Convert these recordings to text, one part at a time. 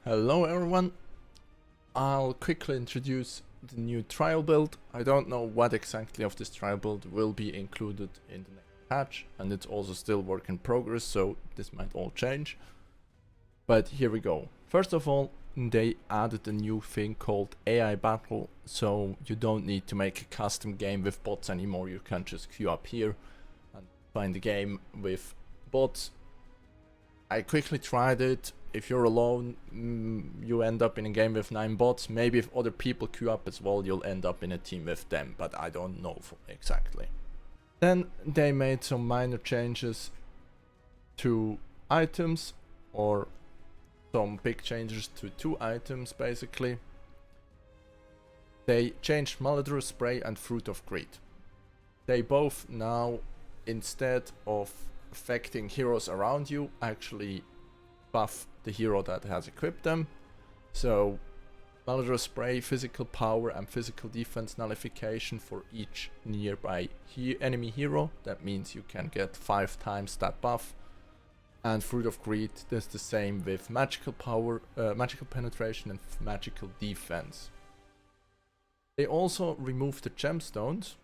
Hello everyone, I'll quickly introduce the new trial build. I don't know what exactly of this trial build will be included in the next patch, and it's also still work in progress, so this might all change. But here we go. First of all, they added a new thing called AI battle, so you don't need to make a custom game with bots anymore. You can just queue up here and find the game with bots. I quickly tried it. If you're alone, you end up in a game with 9 bots. Maybe if other people queue up as well, you'll end up in a team with them, but I don't know exactly. Then they made some minor changes to items, or some big changes to 2 items basically. They changed Malodorous Spray and Fruit of Greed. They both now, instead of affecting heroes around you, actually buff the hero that has equipped them. So Malodorous Spray, physical power and physical defense nullification for each nearby enemy hero. That means you can get 5 times that buff. And Fruit of Greed does the same with magical power, magical penetration and magical defense. They also removed the Gemstones.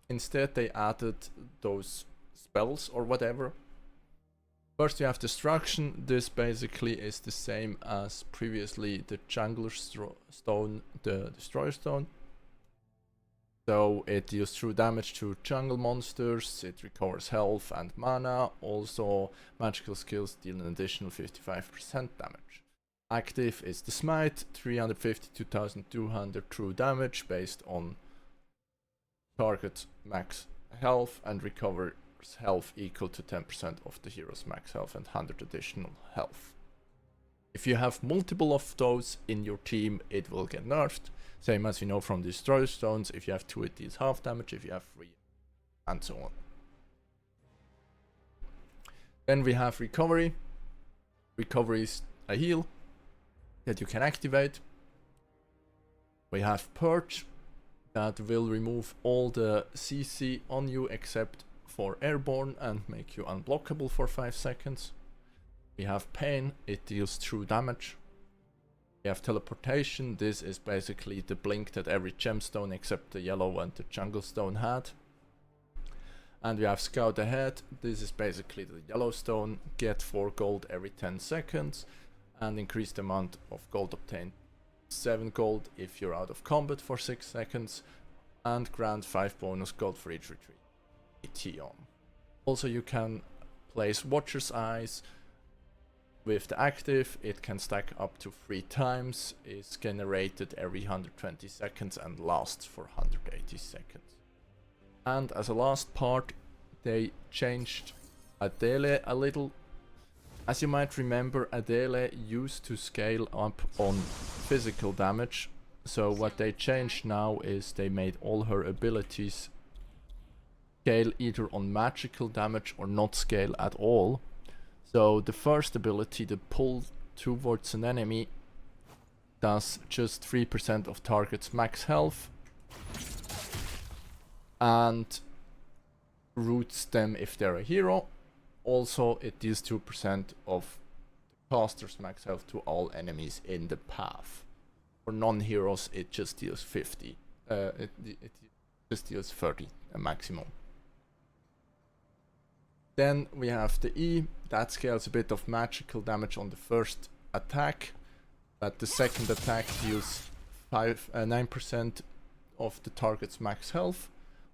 Instead they added those spells or whatever. First you have Destruction. This basically is the same as previously the Jungler's Stone, the Destroyer Stone. So it deals true damage to jungle monsters, it recovers health and mana, also magical skills deal an additional 55% damage. Active is the Smite, 350 to 2200 true damage based on target max health, and recovers health equal to 10% of the hero's max health and 100 additional health. If you have multiple of those in your team, it will get nerfed. Same as you know from Destroyer Stones. If you have 2, it deals half damage. If you have 3, and so on. Then we have Recovery. Recovery is a heal that you can activate. We have Purge, that will remove all the CC on you except for airborne and make you unblockable for 5 seconds. We have Pain, it deals true damage. We have Teleportation. This is basically the blink that every gemstone except the yellow and the jungle stone had. And we have Scout Ahead. This is basically the yellow stone. Get 4 gold every 10 seconds and increase the amount of gold obtained 7 gold if you're out of combat for 6 seconds, and grant 5 bonus gold for each retreat. Also you can place Watcher's Eyes. With the active, it can stack up to 3 times, is generated every 120 seconds and lasts for 180 seconds. And as a last part, they changed Adele a little. As you might remember, Adele used to scale up on physical damage, so what they changed now is they made all her abilities scale either on magical damage or not scale at all. So the first ability, the pull towards an enemy, does just 3% of target's max health and roots them if they're a hero. Also it deals 2% of the caster's max health to all enemies in the path. For non-heroes it just deals 50. It just deals 30 a maximum. Then we have the E, that scales a bit of magical damage on the first attack, but the second attack deals 9% of the target's max health.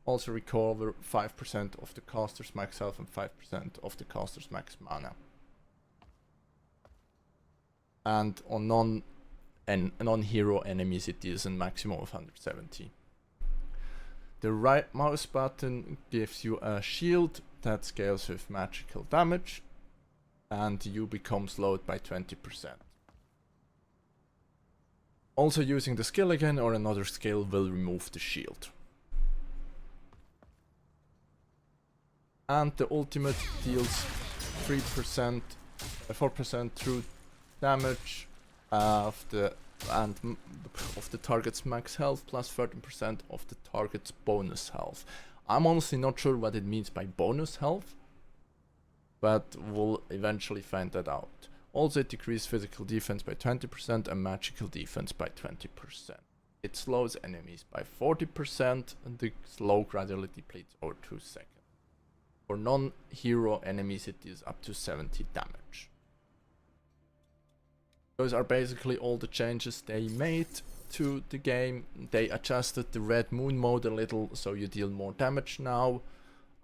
Also recover 5% of the caster's max health and 5% of the caster's max mana. And on non-hero enemies it deals a maximum of 170. The right mouse button gives you a shield that scales with magical damage, and you become slowed by 20%. Also using the skill again or another skill will remove the shield. And the ultimate deals 4% true damage of the target's max health plus 13% of the target's bonus health. I'm honestly not sure what it means by bonus health, but we'll eventually find that out. Also, it decreases physical defense by 20% and magical defense by 20%. It slows enemies by 40% and the slow gradually depletes over 2 seconds. For non-hero enemies it is up to 70 damage. Those are basically all the changes they made to the game. They adjusted the Red Moon mode a little so you deal more damage now.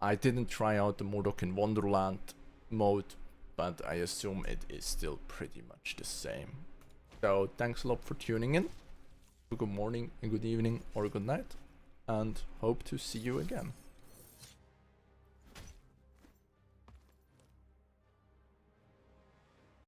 I didn't try out the Mordok in Wonderland mode, but I assume it is still pretty much the same. So thanks a lot for tuning in. Good morning and good evening or good night, and hope to see you again.